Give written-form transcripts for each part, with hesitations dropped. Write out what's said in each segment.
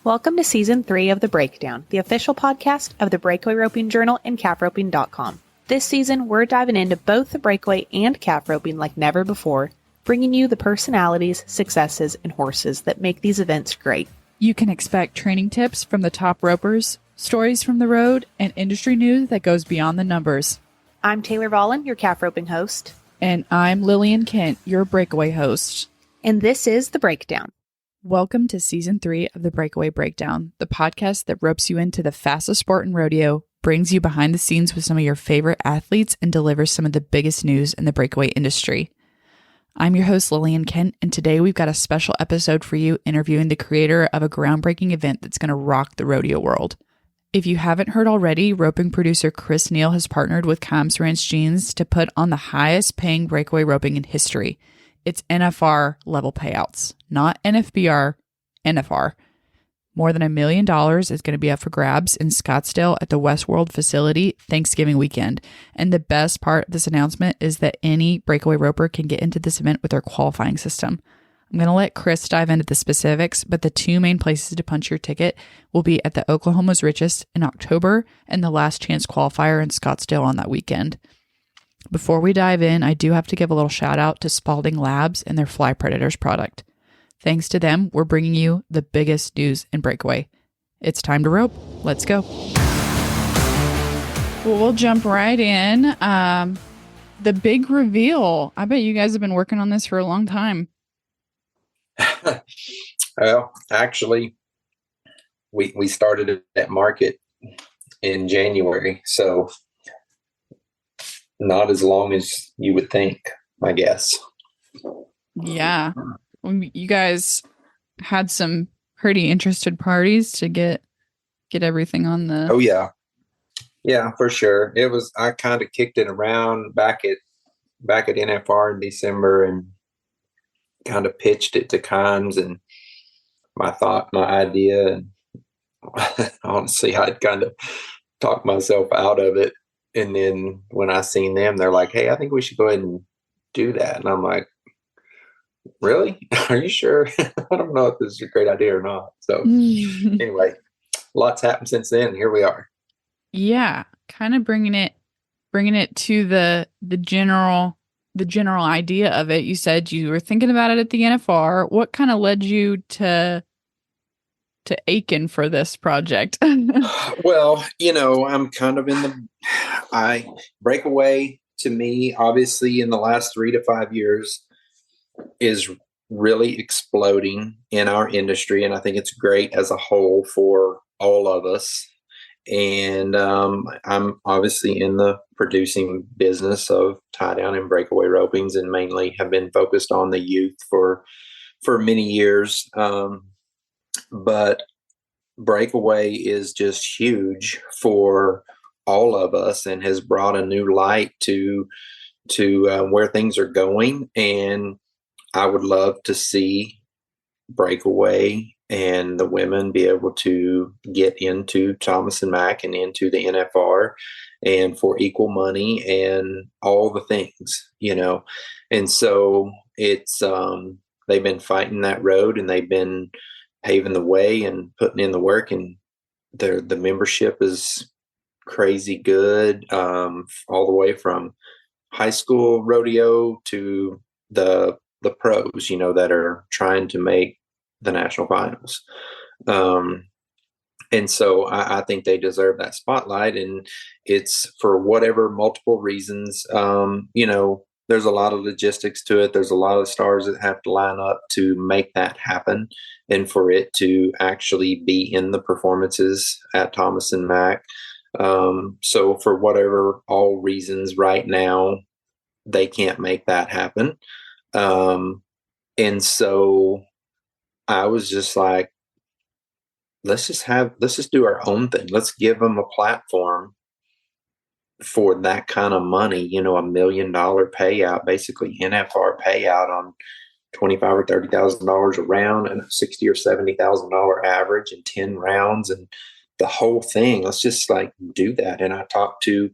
Welcome to Season 3 of The Breakdown, the official podcast of the Breakaway Roping Journal and calfroping.com. This season, we're diving into both the breakaway and calf roping like never before, bringing you the personalities, successes, and horses that make these events great. You can expect training tips from the top ropers, stories from the road, and industry news that goes beyond the numbers. I'm Taylor Vollen, your calf roping host. And I'm Lillian Kent, your breakaway host. And this is The Breakdown. Welcome to Season 3 of the Breakaway Breakdown, the podcast that ropes you into the fastest sport in rodeo, brings you behind the scenes with some of your favorite athletes, and delivers some of the biggest news in the breakaway industry. I'm your host, Lillian Kent, and today we've got a special episode for you interviewing the creator of a groundbreaking event that's going to rock the rodeo world. If you haven't heard already, roping producer Chris Neal has partnered with Kimes Ranch Jeans to put on the highest paying breakaway roping in history. It's NFR level payouts, not NFBR, NFR. More than $1 million is going to be up for grabs in Scottsdale at the Westworld facility Thanksgiving weekend. And the best part of this announcement is that any breakaway roper can get into this event with their qualifying system. I'm going to let Chris dive into the specifics, but the two main places to punch your ticket will be at the Oklahoma's Richest in October and the Last Chance Qualifier in Scottsdale on that weekend. Before we dive in, I do have to give a little shout out to Spalding Labs and their Fly Predators product. Thanks to them, we're bringing you the biggest news in breakaway. It's time to rope. Let's go. Well, we'll jump right in. The big reveal. I bet you guys have been working on this for a long time. Well, actually, we started at market in January, so not as long as you would think, I guess. Yeah. You guys had some pretty interested parties to get everything on the... Oh, yeah. Yeah, for sure. I kind of kicked it around back at NFR in December and kind of pitched it to Kimes and my idea. And honestly, I'd kind of talked myself out of it. And then when I seen them, they're like, hey, I think we should go ahead and do that. And I'm like, really? Are you sure? I don't know if this is a great idea or not. So anyway, lots happened since then. Here we are. Yeah. Kind of bringing it to the general idea of it. You said you were thinking about it at the NFR. What kind of led you to Aiken for this project? Well, I'm kind of breakaway to me, obviously in the last 3 to 5 years is really exploding in our industry. And I think it's great as a whole for all of us. And I'm obviously in the producing business of tie down and breakaway ropings, and mainly have been focused on the youth for many years. But breakaway is just huge for all of us and has brought a new light to where things are going. And I would love to see breakaway and the women be able to get into Thomas and Mack and into the NFR and for equal money and all the things, And so it's they've been fighting that road, and they've been paving the way and putting in the work, and the membership is crazy good, all the way from high school rodeo to the pros, that are trying to make the national finals. And so I think they deserve that spotlight, and it's for whatever multiple reasons. There's a lot of logistics to it. There's a lot of stars that have to line up to make that happen, and for it to actually be in the performances at Thomas and Mack. So for whatever all reasons right now, they can't make that happen. And so I was just like, let's just do our own thing. Let's give them a platform for that kind of money, $1 million payout, basically NFR payout on $25,000 or $30,000 a round, and $60,000 or $70,000 average, and 10 rounds, and the whole thing. Let's just do that. And I talked to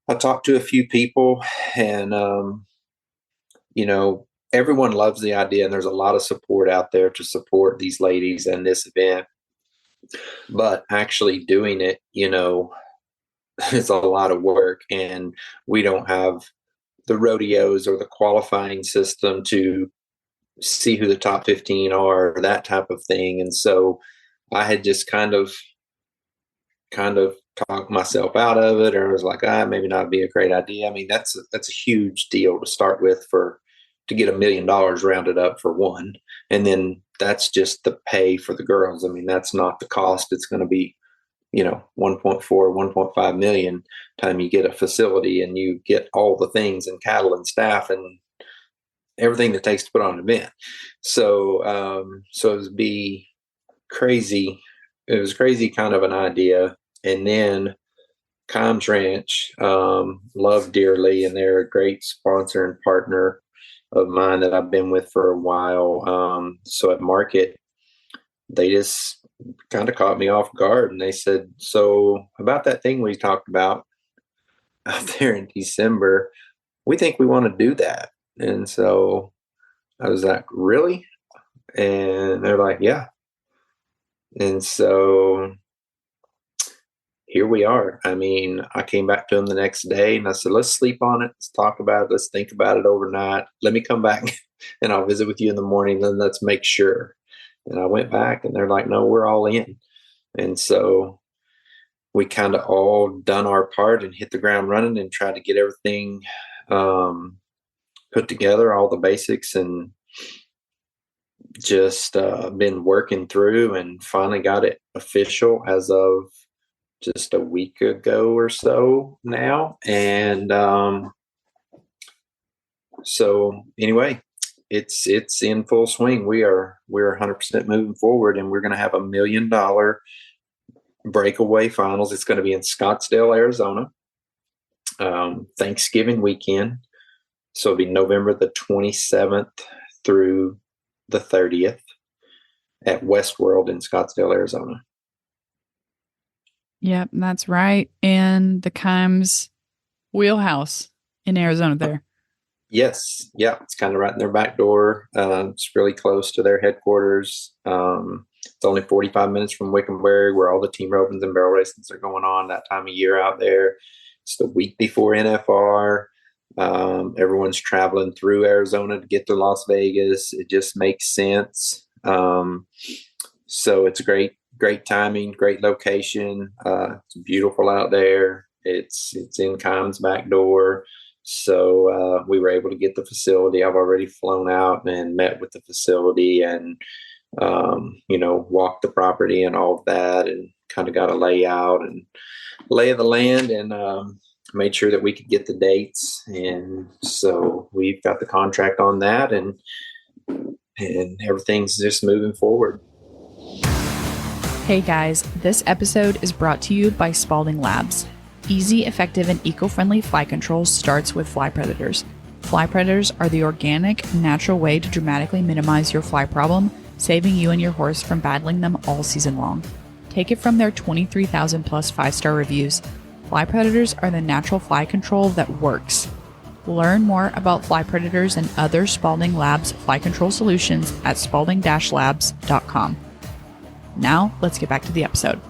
a few people, and everyone loves the idea, and there's a lot of support out there to support these ladies and this event. but actually doing it, is a lot of work, and we don't have the rodeos or the qualifying system to see who the top 15 are, that type of thing. And so I had just kind of talked myself out of it, or I was like, maybe not be a great idea. I mean, that's a huge deal to start with, to get $1 million rounded up for one. And then that's just the pay for the girls. I mean, that's not the cost. It's going to be, 1.4, 1.5 million time you get a facility and you get all the things and cattle and staff and everything that takes to put on an event. So, so it was crazy. It was crazy kind of an idea. And then Kimes Ranch, love dearly, and they're a great sponsor and partner of mine that I've been with for a while. So at market, they just kind of caught me off guard, and they said, so about that thing we talked about out there in December, we think we want to do that. And so I was like, really? And they're like, yeah. And so here we are. I mean, I came back to them the next day and I said, let's sleep on it. Let's talk about it. Let's think about it overnight. Let me come back and I'll visit with you in the morning. Then let's make sure. And I went back and they're like, no, we're all in. And so we kind of all done our part and hit the ground running and tried to get everything put together, all the basics, and just been working through and finally got it official as of just a week ago or so now. And so anyway, it's in full swing. We're 100% moving forward, and we're going to have $1 million breakaway finals. It's going to be in Scottsdale, Arizona, Thanksgiving weekend. So it'll be November the 27th through the 30th at Westworld in Scottsdale, Arizona. Yep, that's right. And the Kimes wheelhouse in Arizona there. Yes. Yeah. It's kind of right in their back door. It's really close to their headquarters. It's only 45 minutes from Wickenburg, where all the team ropings and barrel races are going on that time of year out there. It's the week before NFR. Everyone's traveling through Arizona to get to Las Vegas. It just makes sense. So it's great timing, great location. It's beautiful out there. It's in Kimes' back door. So we were able to get the facility. I've already flown out and met with the facility and, walked the property and all of that, and kind of got a layout and lay of the land, and made sure that we could get the dates. And so we've got the contract on that, and everything's just moving forward. Hey guys, this episode is brought to you by Spalding Labs. Easy, effective, and eco-friendly fly control starts with fly predators. Fly predators are the organic, natural way to dramatically minimize your fly problem, saving you and your horse from battling them all season long. Take it from their 23,000 plus 5-star reviews. Fly predators are the natural fly control that works. Learn more about fly predators and other Spalding Labs fly control solutions at spalding-labs.com. Now, let's get back to the episode.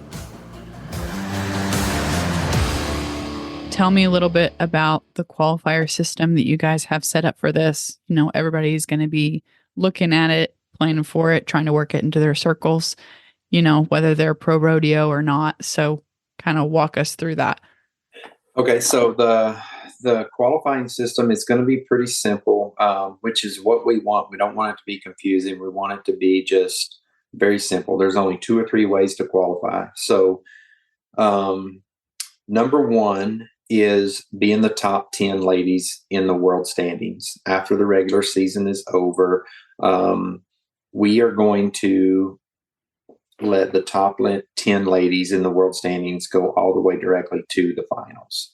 Tell me a little bit about the qualifier system that you guys have set up for this. Everybody's going to be looking at it, planning for it, trying to work it into their circles, whether they're pro rodeo or not. So kind of walk us through that. Okay. So the qualifying system is going to be pretty simple, which is what we want. We don't want it to be confusing. We want it to be just very simple. There's only 2 or 3 ways to qualify. So, number one is being the top 10 ladies in the world standings. After the regular season is over, we are going to let the top 10 ladies in the world standings go all the way directly to the finals.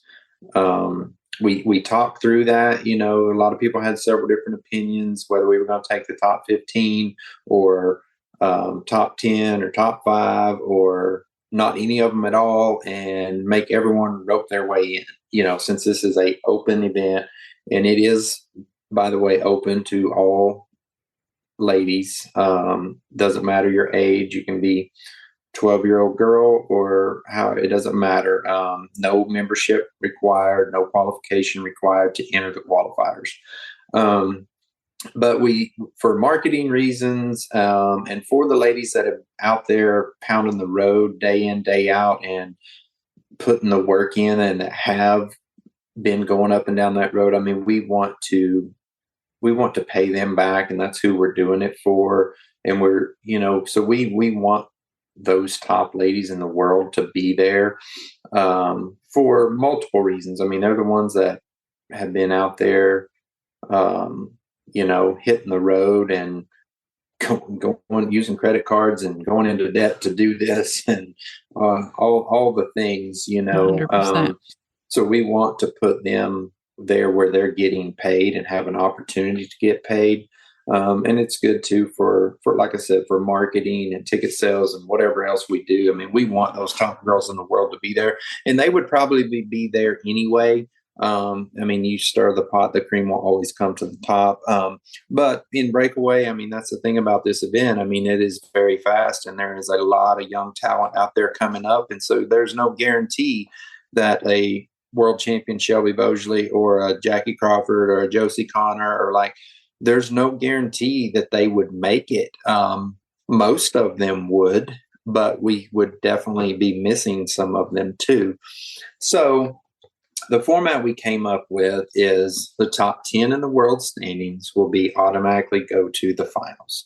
We talked through that. A lot of people had several different opinions, whether we were going to take the top 15 or top 10 or top 5 or not any of them at all, and make everyone rope their way in, since this is a open event, and it is, by the way, open to all ladies. Doesn't matter your age. You can be 12-year-old girl or how, it doesn't matter. No membership required, no qualification required to enter the qualifiers. But for marketing reasons, and for the ladies that are out there pounding the road day in, day out and putting the work in and that have been going up and down that road, I mean, we want to pay them back, and that's who we're doing it for. And we're, so we want those top ladies in the world to be there, for multiple reasons. I mean, they're the ones that have been out there, hitting the road and going using credit cards and going into debt to do this and all the things, 100%. So we want to put them there where they're getting paid and have an opportunity to get paid. And it's good too for, like I said, for marketing and ticket sales and whatever else we do. I mean, we want those top girls in the world to be there, and they would probably be there anyway. I mean, you stir the pot, the cream will always come to the top. But in breakaway, I mean, that's the thing about this event. I mean, it is very fast, and there is a lot of young talent out there coming up. And so there's no guarantee that a world champion Shelby Bosley or a Jackie Crawford or a Josie Connor there's no guarantee that they would make it. Most of them would, but we would definitely be missing some of them too. So the format we came up with is the top 10 in the world standings will automatically go to the finals.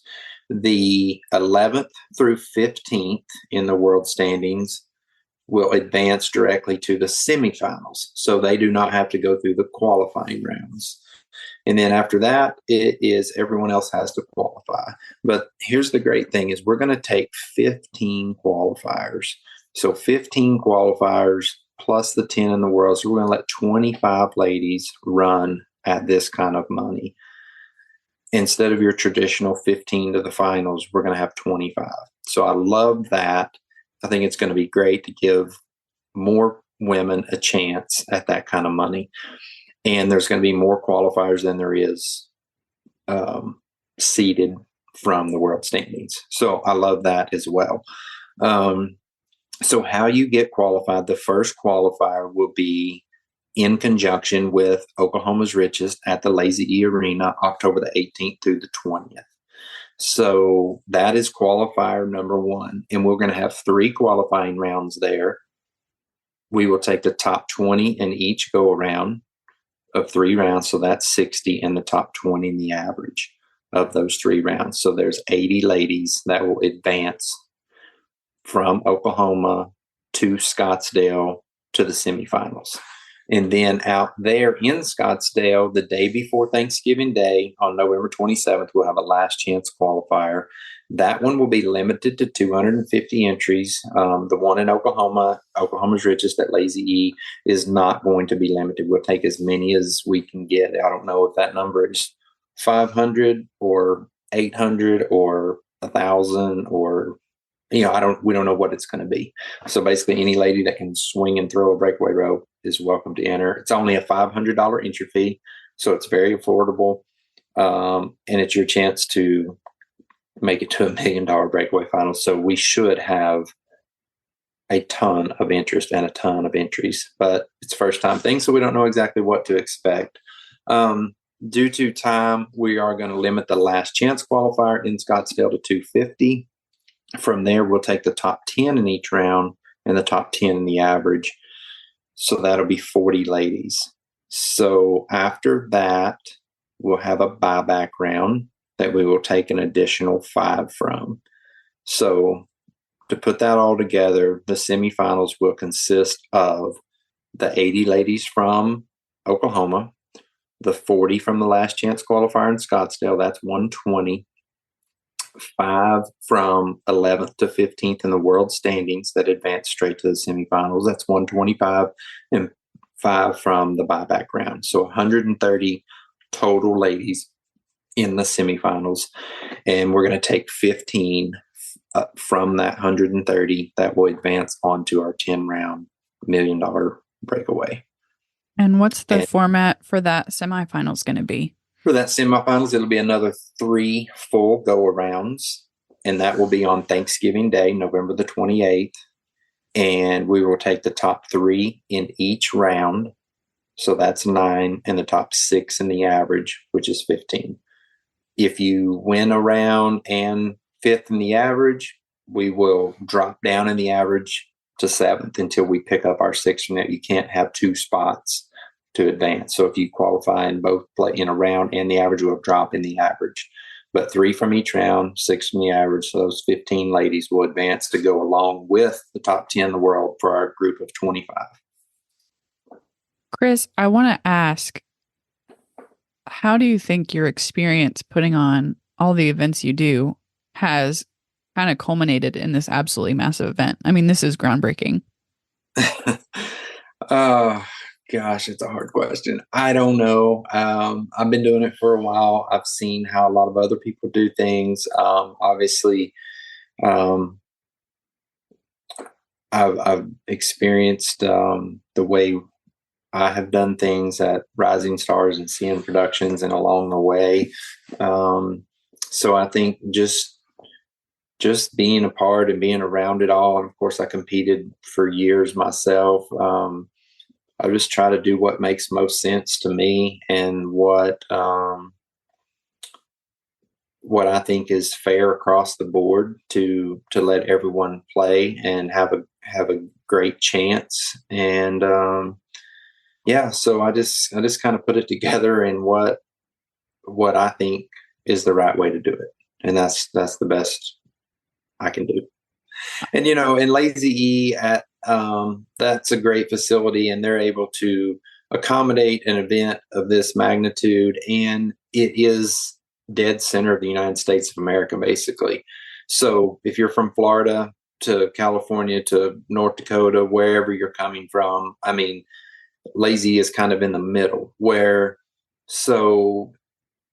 The 11th through 15th in the world standings will advance directly to the semifinals. So they do not have to go through the qualifying rounds. And then after that, it is everyone else has to qualify. But here's the great thing is we're going to take 15 qualifiers. So 15 qualifiers plus the 10 in the world. So we're going to let 25 ladies run at this kind of money. Instead of your traditional 15 to the finals, we're going to have 25. So I love that. I think it's going to be great to give more women a chance at that kind of money. And there's going to be more qualifiers than there is seeded from the world standings. So I love that as well. So how you get qualified, the first qualifier will be in conjunction with Oklahoma's Richest at the Lazy E Arena, October the 18th through the 20th. So that is qualifier number one. And we're going to have 3 qualifying rounds there. We will take the top 20 in each go around of 3 rounds. So that's 60 and the top 20 in the average of those 3 rounds. So there's 80 ladies that will advance from Oklahoma to Scottsdale to the semifinals. And then out there in Scottsdale, the day before Thanksgiving Day on November 27th, we'll have a last chance qualifier. That one will be limited to 250 entries. The one in Oklahoma's Richest at Lazy E, is not going to be limited. We'll take as many as we can get. I don't know if that number is 500 or 800 or 1,000 or we don't know what it's going to be. So basically any lady that can swing and throw a breakaway rope is welcome to enter. It's only a $500 entry fee, so it's very affordable. And it's your chance to make it to $1 million breakaway final. So we should have a ton of interest and a ton of entries, but it's first time thing. So we don't know exactly what to expect. Due to time, we are going to limit the last chance qualifier in Scottsdale to 250. From there, we'll take the top 10 in each round and the top 10 in the average. So that'll be 40 ladies. So after that, we'll have a buyback round that we will take an additional 5 from. So to put that all together, the semifinals will consist of the 80 ladies from Oklahoma, the 40 from the last chance qualifier in Scottsdale, that's 120. 5 from 11th to 15th in the world standings that advance straight to the semifinals. That's 125, and 5 from the buyback round. So 130 total ladies in the semifinals. And we're going to take 15 from that 130 that will advance onto our 10-round $1 million breakaway. And what's the format for that semifinals going to be? For that semifinals, it'll be another 3 full go-arounds. and that will be on Thanksgiving Day, November the 28th. And we will take the top 3 in each round. So that's 9, and the top 6 in the average, which is 15. If you win a round and 5th in the average, we will drop down in the average to 7th until we pick up our 6th from that. You can't have 2 spots to advance. So if you qualify in both play in a round and the average, will drop in the average. But 3 from each round, 6 from the average. So those 15 ladies will advance to go along with the top 10 in the world for our group of 25. Chris, I want to ask, how do you think your experience putting on all the events you do has kind of culminated in this absolutely massive event? I mean, this is groundbreaking. Oh, gosh, it's a hard question. I don't know. I've been doing it for a while. I've seen how a lot of other people do things. Obviously, I've experienced the way I have done things at Rising Stars and CN Productions and along the way. So I think just being a part and being around it all. And of course, I competed for years myself. I just try to do what makes most sense to me and what I think is fair across the board to let everyone play and have a great chance. And so I just kind of put it together in what I think is the right way to do it, and that's the best I can do. And in Lazy E that's a great facility, and they're able to accommodate an event of this magnitude, and it is dead center of the United States of America, basically. So if you're from Florida to California to North Dakota, wherever you're coming from, I mean, Lazy is kind of in the middle where, so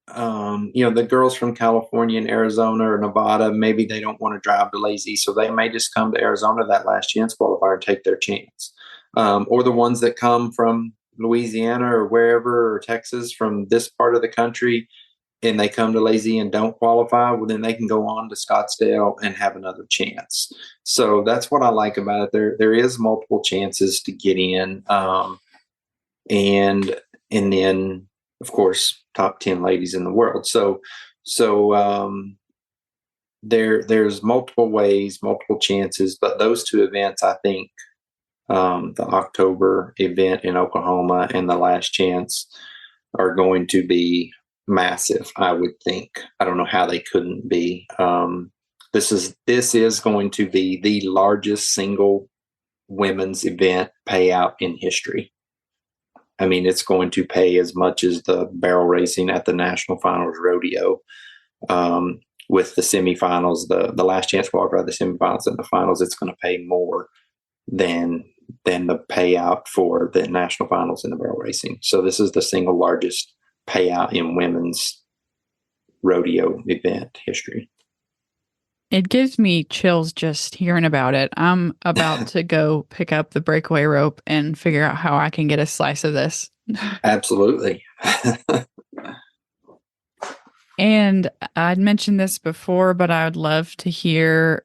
the girls from California and Arizona or Nevada, maybe they don't want to drive to Lazy, so they may just come to Arizona that last chance qualifier and take their chance. Or the ones that come from Louisiana or wherever, or Texas, from this part of the country, and they come to Lazy and don't qualify, well, then they can go on to Scottsdale and have another chance. So that's what I like about it. There is multiple chances to get in, and then, of course, top 10 ladies in the world. So there's multiple ways, multiple chances, but those 2 events, I think, the October event in Oklahoma and the last chance, are going to be massive, I would think. I don't know how they couldn't be. This is going to be the largest single women's event payout in history. I mean, it's going to pay as much as the barrel racing at the National Finals Rodeo, with the semifinals, the last chance qualifier, the semifinals and the finals. It's going to pay more than the payout for the National Finals in the barrel racing. So this is the single largest payout in women's rodeo event history. It gives me chills just hearing about it. I'm about to go pick up the breakaway rope and figure out how I can get a slice of this. Absolutely. And I'd mentioned this before, but I would love to hear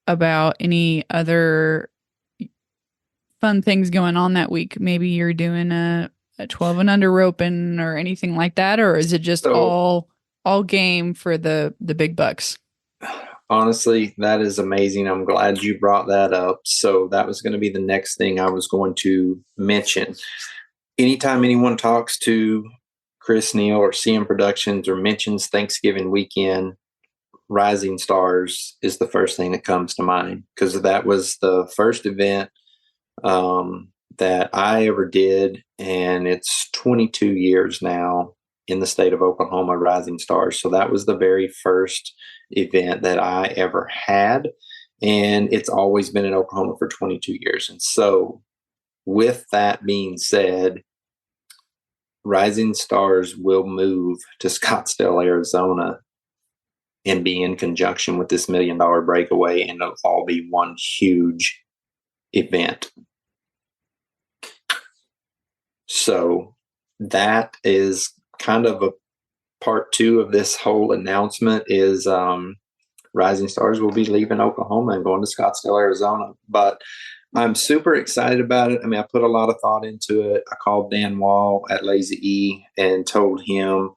about any other fun things going on that week. Maybe you're doing a 12 and under roping or anything like that, or is it just all game for the big bucks? Honestly, that is amazing. I'm glad you brought that up. So that was going to be the next thing I was going to mention. Anytime anyone talks to Chris Neal or CM Productions or mentions Thanksgiving weekend, Rising Stars is the first thing that comes to mind, because that was the first event that I ever did, and it's 22 years now in the state of Oklahoma, Rising Stars. So that was the very first event that I ever had, and it's always been in Oklahoma for 22 years. And so with that being said, Rising Stars will move to Scottsdale, Arizona, and be in conjunction with this $1 million breakaway, and it'll all be one huge event. So that is kind of a part 2 of this whole announcement, is Rising Stars will be leaving Oklahoma and going to Scottsdale, Arizona. But I'm super excited about it. I mean, I put a lot of thought into it. I called Dan Wall at Lazy E and told him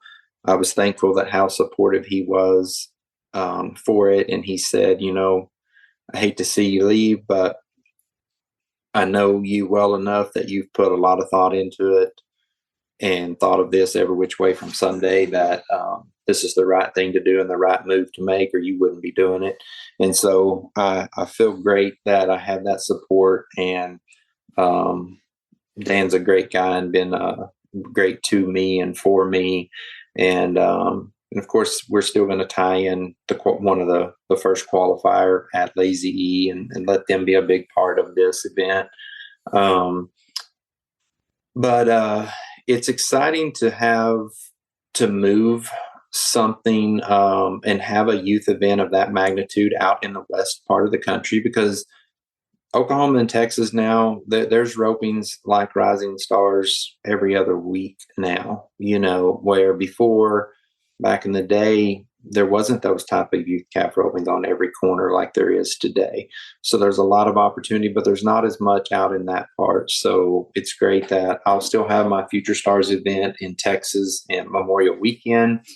I was thankful that how supportive he was for it. And he said, I hate to see you leave, but I know you well enough that you've put a lot of thought into it and thought of this every which way from Sunday that this is the right thing to do and the right move to make, or you wouldn't be doing it. And so I feel great that I have that support. And Dan's a great guy and been great to me and for me. And of course, we're still going to tie in one of the first qualifier at Lazy E and let them be a big part of this event. But it's exciting to move something and have a youth event of that magnitude out in the west part of the country, because Oklahoma and Texas now, there's ropings like Rising Stars every other week now, where before, back in the day, there wasn't those type of youth calf ropings on every corner like there is today. So there's a lot of opportunity, but there's not as much out in that part. So it's great that I'll still have my Future Stars event in Texas and Memorial Weekend,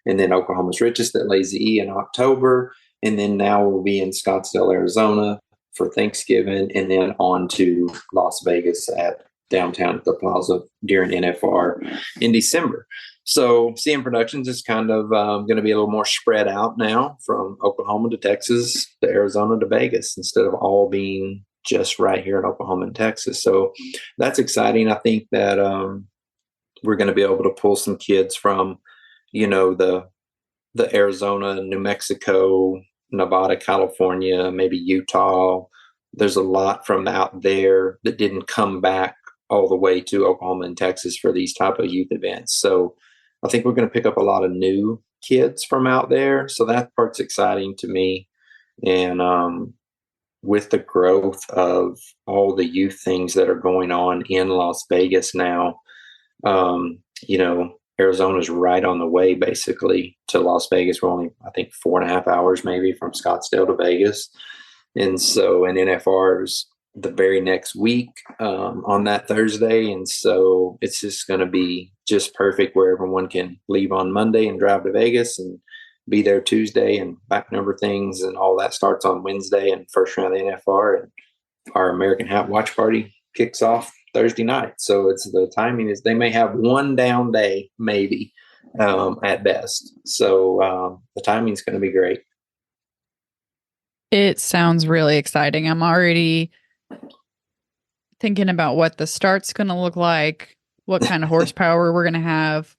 and then Oklahoma's Richest at Lazy E in October. And then now we'll be in Scottsdale, Arizona for Thanksgiving, and then on to Las Vegas at downtown at the Plaza during NFR in December. So CM Productions is kind of going to be a little more spread out now, from Oklahoma to Texas to Arizona to Vegas, instead of all being just right here in Oklahoma and Texas. So that's exciting. I think that we're going to be able to pull some kids from, the Arizona, New Mexico, Nevada, California, maybe Utah. There's a lot from out there that didn't come back all the way to Oklahoma and Texas for these type of youth events. So I think we're going to pick up a lot of new kids from out there. So that part's exciting to me. And with the growth of all the youth things that are going on in Las Vegas now, Arizona's right on the way basically to Las Vegas. We're only, I think, 4.5 hours maybe from Scottsdale to Vegas. And so, and NFR is the very next week on that Thursday. And so it's just going to be just perfect where everyone can leave on Monday and drive to Vegas and be there Tuesday and back number things. And all that starts on Wednesday and first round of the NFR. And our American Hat Watch Party kicks off Thursday night. So the timing is, they may have one down day, maybe at best. So the timing is going to be great. It sounds really exciting. I'm already thinking about what the start's going to look like, what kind of horsepower we're going to have,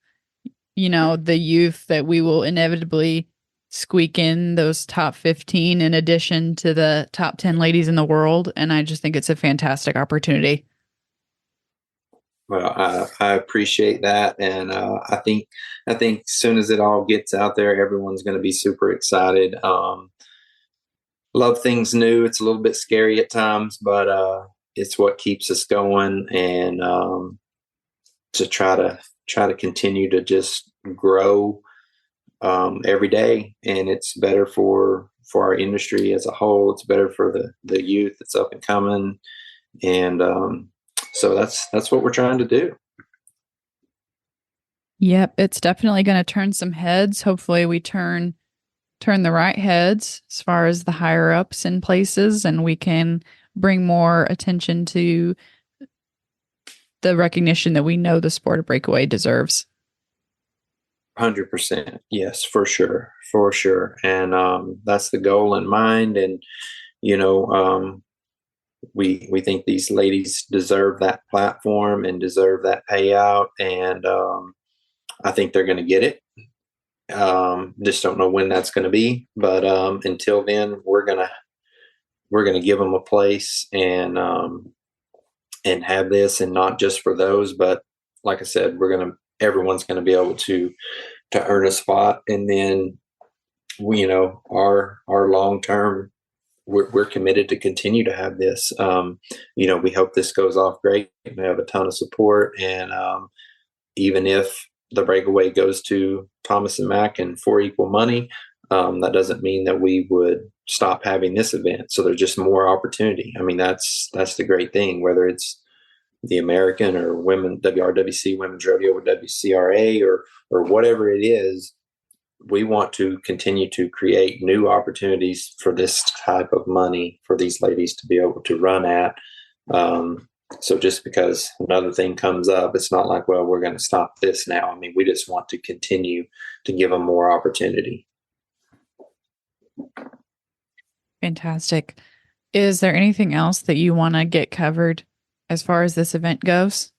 the youth that we will inevitably squeak in those top 15 in addition to the top 10 ladies in the world. And I just think it's a fantastic opportunity. Well, I appreciate that. And I think as soon as it all gets out there, everyone's going to be super excited. Love things new. It's a little bit scary at times, but it's what keeps us going, and to try to continue to just grow every day. And it's better for our industry as a whole. It's better for the youth that's up and coming. And so that's what we're trying to do. Yep. It's definitely going to turn some heads. Hopefully we turn the right heads as far as the higher ups in places, and we can bring more attention to the recognition that we know the sport of breakaway deserves. 100%. Yes, for sure. For sure. And that's the goal in mind. And, we think these ladies deserve that platform and deserve that payout. And I think they're going to get it. Just don't know when that's going to be, but until then, we're gonna give them a place and have this, and not just for those, but like I said, everyone's gonna be able to earn a spot, and then our long term, we're committed to continue to have this. We hope this goes off great. We have a ton of support, and even if the breakaway goes to Thomas and Mack and for equal money, That doesn't mean that we would stop having this event. So there's just more opportunity. I mean, that's the great thing, whether it's the American or women, WRWC, Women's Rodeo, or WCRA, or whatever it is. We want to continue to create new opportunities for this type of money for these ladies to be able to run at. So just because another thing comes up, it's not like, well, we're going to stop this now. I mean, we just want to continue to give them more opportunity. Fantastic. Is there anything else that you want to get covered as far as this event goes?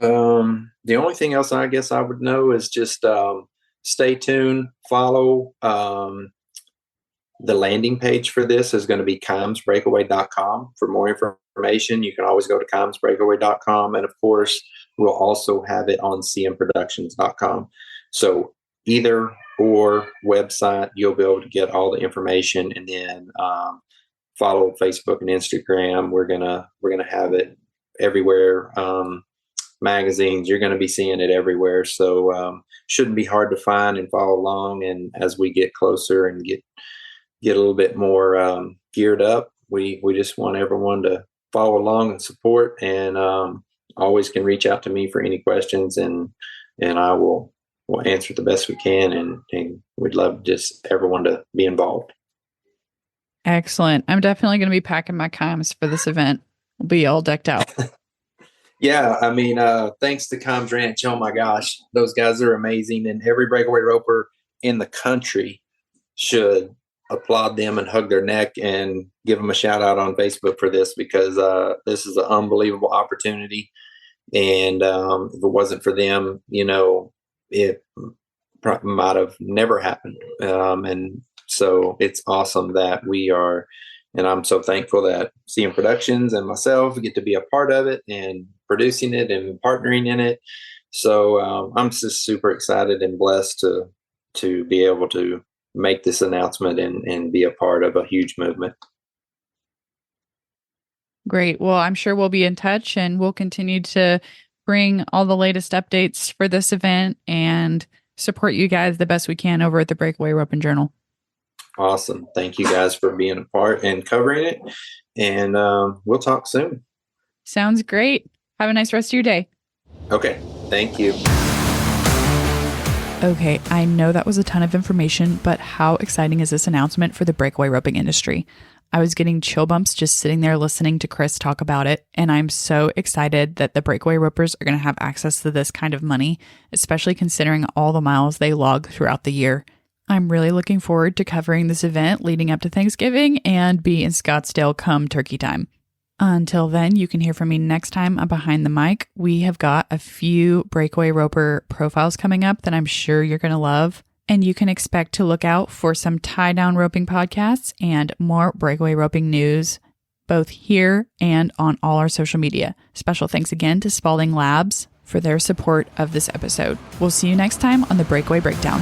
The only thing else I guess I would know is just stay tuned, follow the landing page for this is going to be kimesbreakaway.com. For more information, you can always go to kimesbreakaway.com. And of course, we'll also have it on cmproductions.com. So either or website, you'll be able to get all the information, and then follow Facebook and Instagram. We're gonna have it everywhere. Magazines, you're going to be seeing it everywhere. So shouldn't be hard to find and follow along. And as we get closer and get a little bit more geared up, we just want everyone to follow along and support, and always can reach out to me for any questions, and I will answer the best we can, and we'd love just everyone to be involved. Excellent. I'm definitely going to be packing my Kimes for this event. We'll be all decked out. Yeah, I mean, thanks to Kimes Ranch. Oh my gosh, those guys are amazing, and every breakaway roper in the country should applaud them and hug their neck and give them a shout out on Facebook for this, because this is an unbelievable opportunity. And if it wasn't for them, it might have never happened. And so it's awesome that we are, and I'm so thankful that CM Productions and myself get to be a part of it and producing it and partnering in it. So I'm just super excited and blessed to be able to make this announcement and be a part of a huge movement. Great. Well, I'm sure we'll be in touch, and we'll continue to bring all the latest updates for this event and support you guys the best we can over at the Breakaway Roping Journal. Awesome. Thank you guys for being a part and covering it. And we'll talk soon. Sounds great. Have a nice rest of your day. Okay. Thank you. Okay, I know that was a ton of information, but how exciting is this announcement for the breakaway roping industry? I was getting chill bumps just sitting there listening to Chris talk about it, and I'm so excited that the breakaway ropers are going to have access to this kind of money, especially considering all the miles they log throughout the year. I'm really looking forward to covering this event leading up to Thanksgiving and be in Scottsdale come turkey time. Until then, you can hear from me next time on Behind the Mic. We have got a few breakaway roper profiles coming up that I'm sure you're going to love. And you can expect to look out for some tie-down roping podcasts and more breakaway roping news, both here and on all our social media. Special thanks again to Spalding Labs for their support of this episode. We'll see you next time on the Breakaway Breakdown.